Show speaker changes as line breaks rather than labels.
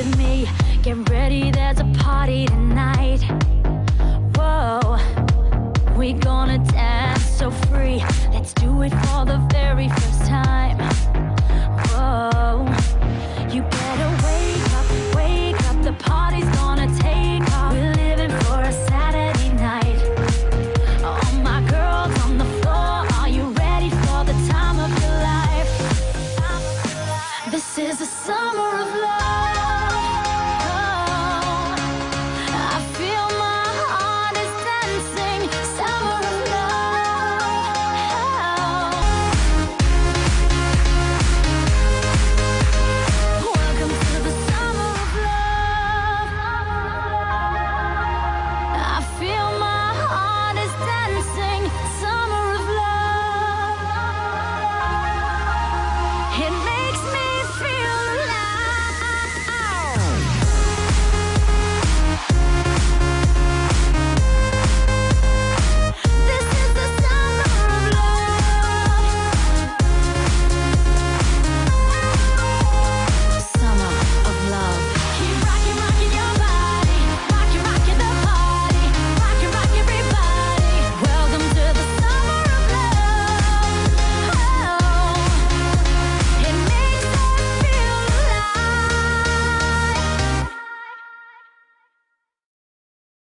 with me. Get ready, there's a party tonight. Whoa, we gonna dance so free. Let's do it for the very first time. Whoa, you better wake up, the party's gonna take off. We're living for a Saturday night. All my girls on the floor, are you ready for the time of your life? This is